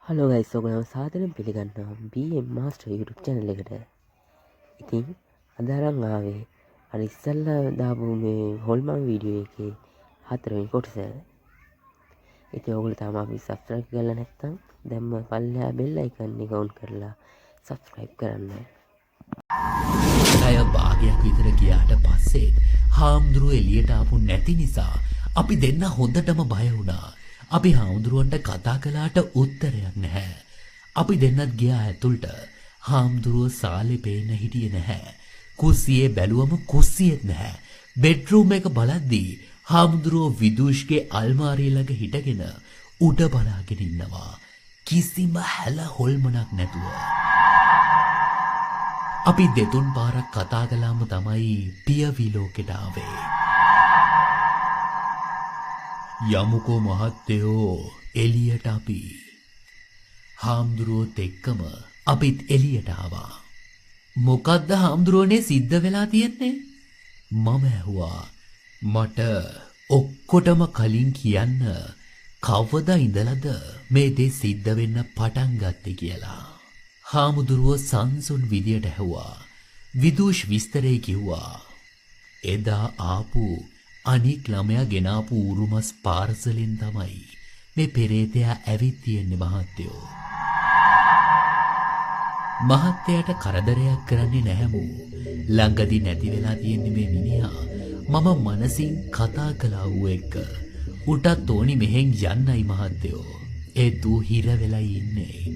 Hello guys ඔයගොල්ලෝ සාදරයෙන් පිළිගන්නවා BM Master YouTube channel එකට. ඉතින් අද අරන් ආවේ අර ඉස්සල්ලා දාපු මේ හොල්මන් වීඩියෝ එකේ හතරවෙනි කොටස. ඉතින් ඔයගොල්ලෝ තාම අපි subscribe කරලා නැත්නම් දැම්ම පල්ලෙහා bell icon එක on කරලා subscribe කරන්න. අය භාගයක් විතර ගියාට පස්සේ හාමුදුරුවෝ එළියට ආපු නැති නිසා අපි දෙන්න හොඳටම බය වුණා. අපි හාමුදුරුවන්ට කතා කළාට උත්තරයක් නැහැ. අපි දෙන්නත් ගියා ඇතුළට. හාමුදුරුවෝ සාලේ පේන්න හිටියේ නැහැ. කුස්සියේ බැලුවම කුස්සියෙත් නැහැ. බෙඩ්රූම් එක බලද්දී හාමුදුරුවෝ විදුෂ්ගේ අල්මාරිය ළඟ හිටගෙන උඩ බලාගෙන ඉන්නවා. කිසිම හැල හොල්මනක් නැතුව. අපි දෙතුන් පාරක් කතා කළාම තමයි පියවි ලෝකෙට ආවේ. යමුකෝ මහත්තයෝ එළියට අපි. හාමුදුරුවොත් එක්කම අපිත් එළියට ආවා. මොකද්ද හාමුදුරුවනේ සිද්ධ වෙලා තියෙන්නේ? මම ඇහුවා. මට ඔක්කොටම කලින් කියන්න කවදා ඉඳලාද මේ දේ සිද්ධ වෙන්න පටන් ගත්තේ කියලා. හාමුදුරුවෝ සංසුන් විදියට ඇහුවා. විදුෂ් විස්තරේ කිව්වා. එදා ආපු අනික් ළමයා ගෙනාපු උරුමස් පාර්සලෙන් තමයි මේ පෙරේතයා ඇවිත් තියෙන්නේ මහත්තයෝ. මහත්තයාට කරදරයක් කරන්නේ නැහැමු. ළඟදී නැති වෙලා තියෙන්නේ මේ මිනිහා. මම මනසින් කතා කළා ඌ එක්ක. උටත් ඕනි මෙහෙන් යන්නයි මහත්තයෝ. ඒ දූ හිර වෙලා ඉන්නේ.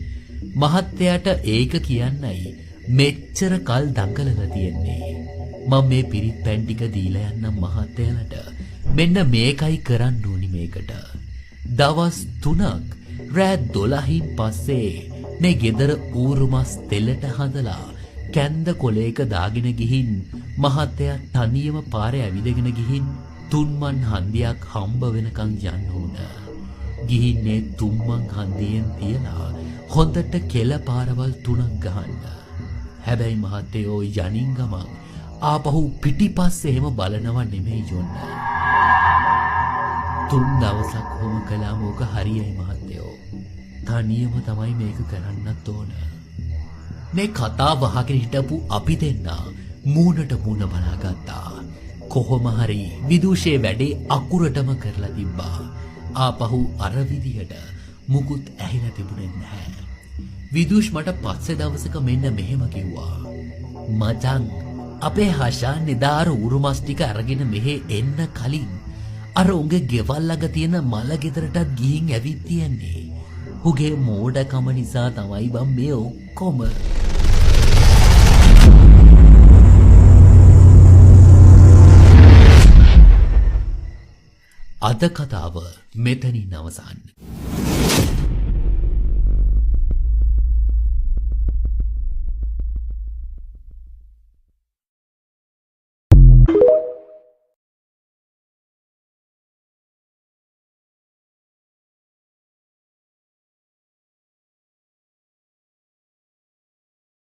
මහත්තයාට ඒක කියන්නයි මෙච්චර කල් දඟලලා තියෙන්නේ. මම මේ පිරිත් පැන් ටික දීලා යන්නම් මහත්තයාලට. මෙන්න මේකයි කරන්න ඕනි මේකට. දවස් 3ක් රෑ 12න් පස්සේ මේ ගෙදර ඌරුමස් තෙලට හදලා කැන්ද කොලයක දාගෙන ගිහින් මහත්තයා තනියම පාරේ ඇවිදගෙන ගිහින් තුන්මන් හන්දියක් හම්බ වෙනකන් යන්න ඕන. ගිහින් මේ තුන්මන් හන්දියෙන් තියලා හොඳට කෙල පාරවල් 3ක් ගහන්න. හැබැයි මහත්තයෝ යනින් ගමන් ආපහු පිටිපස්සේ එහෙම බලනව නෙමෙයි යොන්න. 3 දවසක් කොහොම කළාම ඕක හරියයි මහත්තයෝ. තනියම තමයි මේක කරන්නත් ඕන. මේ කතා වහගෙන හිටපු අපි දෙන්න මූණට මූණ බලාගත්තා. කොහොම හරි විදුෂේ වැඩේ අකුරටම කරලා තිබ්බා. ආපහු අර විදියට මුකුත් ඇහිලා තිබුණේ නැහැ. විදුෂ් මට පස්සේ දවසක මෙන්න මෙහෙම කිව්වා. මචං අපේ හෂාන් නිදාර උරුමස් ටික අරගෙන මෙහෙ එන්න කලින් අර උගේ ගෙවල් ළඟ තියෙන මල ගෙදරටත් ගිහින් ඇවිත් තියන්නේ. උගේ මෝඩකම නිසා තමයි බම් මේ ඔක්කොම. අද කතාව මෙතනින් අවසන්.